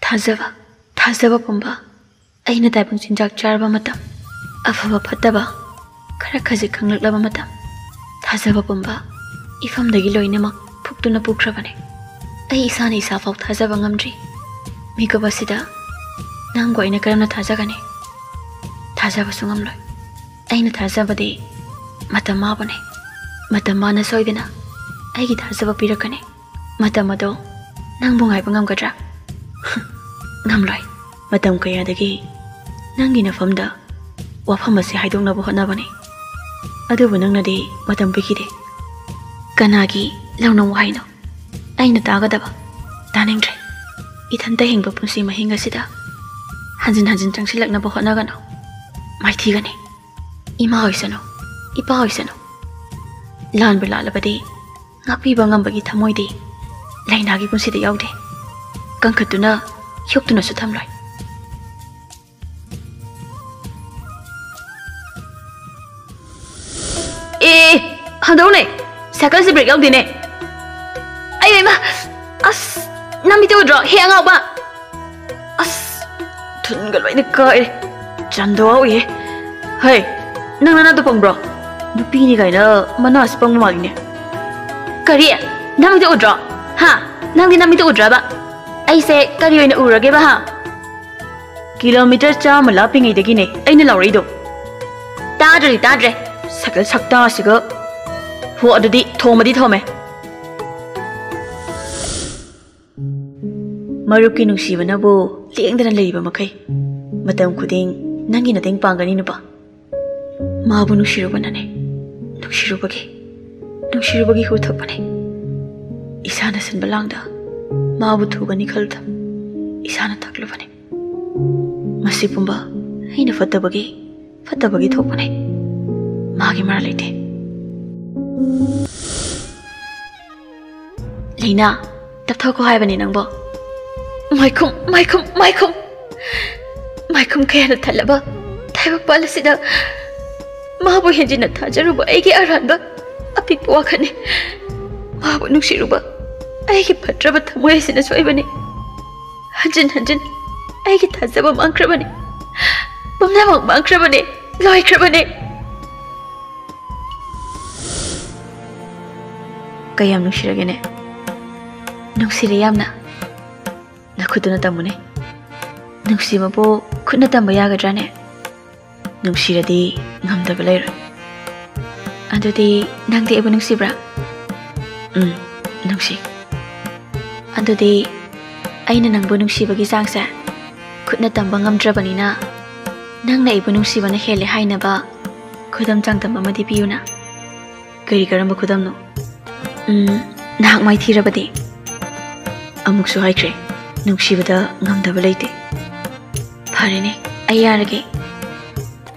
थाजबा पुंबा अइना ताइबंग चिंजाक चारबा मतम अफबा फतबा खरा खजि खंगलबा मतम थाजबा पुंबा इफमदगी लोइनमक फुक्तुना पुख्रबने अइ इसाना इसा फाउ थाजबा ngamdri मिकबसिदा नंगो अइना करमना थाजगने थाजबा सुंगमलोय अइना थाजबदे मतम माबने मतम माना सोइदना अइगी थाजबा पिरकने मतम अदो नंगबो ngaइबा ngamgadra ngamloy matam kayadagi nangi nafamda wafam ase haidongnaba hotnabani adubu nangnadi matam pikide kanagi lawnam waino aina tagadaba taningdre ithanta hingba punsi mahinga sida hanjin changsilaknaba hotnagano maithigani ima hoisano ipa hoisano lan belalabadi ngapiba ngambagi thamoidi lainagi punsida yaude kangkhatuna Yoktu na sutam loy. Handau ne? Sakal si break out dine. Ayo ma, as nami tu draw hiang out ba. As tunggal loy ne kai. Jando au ye. Hey, nang nana tu pang bro. Nupi ni kai na mana aspang magi ne. Kariya, nami tu draw. Ha, nang di nami tu draw ba. ऐसे करी ओइना उरगे बा kilometre चाम लापिंग इदगी ने अइना लौरिदो ताद्रे सकल सकता सिग हो अदुदी थोमदी थोमे मरुकी नुसीबनबो लेंगदना लेइबा मखै मतम खुदिंग नंगी नतेंग पांगनी नुपा माबु नुसिरुबनने नुसिरुबगी हुथपने इसाना सनबलांगदा माबु थुगनी खलदा इसाना तकलुबने मसी पुंबा हैना फत्तबगी थोपने मागी मरा लेते लेना तपथको हायबनी नंगबो माइकुम कयाना थलबा थाइबक पालसिदा माबु हेजिना थाजरुबा एगी अरानबा अपिक वाखने माबु नुसिरुबा अैगी फट्रब थमोयसिना सोइबने हंजन अैगी थाजबा मांख्रबने पुमनामक मांख्रबने लोइख्रबने कयाम नुसिरगेने नुसिरे यामना नखुदुना तमुने नुसिमबो Khudna तंबा यागद्राने नुसिरदी ngamdaba leiro adudi nangdi ebu nusibra nusi adudi aina nangbu nusibagi sangsa khutna tamba ngamdrabanina nangna ebu nusibana hele hainaba khudam changtam amadi piyuna kari karamba khudam no nahak mai thirabadi amuksu haikre nusibada ngamdaba leite pharene ayarage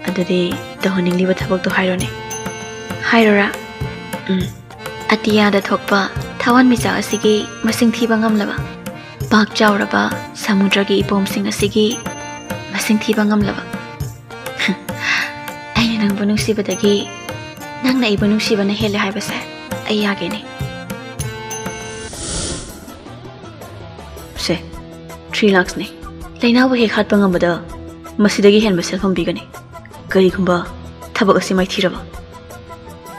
adudi तहनिंगलिबा थबक तो हाइरोने हाइरोरा अतियादा थोकपा थावन मिचा असिगी मसिंग थीबा ngamlaba पाक चावरबा समुद्रगी इपोमसिंग असिगी मसिंग थीबा ngamlaba आइना नंगबो नुसिबदगी नंगना इबो नुसिबना हेले हाइबसे अयागेने से 3 लाख ने लेनाबो हे खातबा ngamबदा मसिदगी हेनबा सेल्फम बिगने करीगुंबा थबक असी माइथीरबा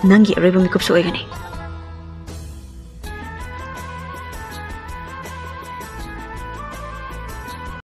नंगी अरेबंग कुपसो ओइगने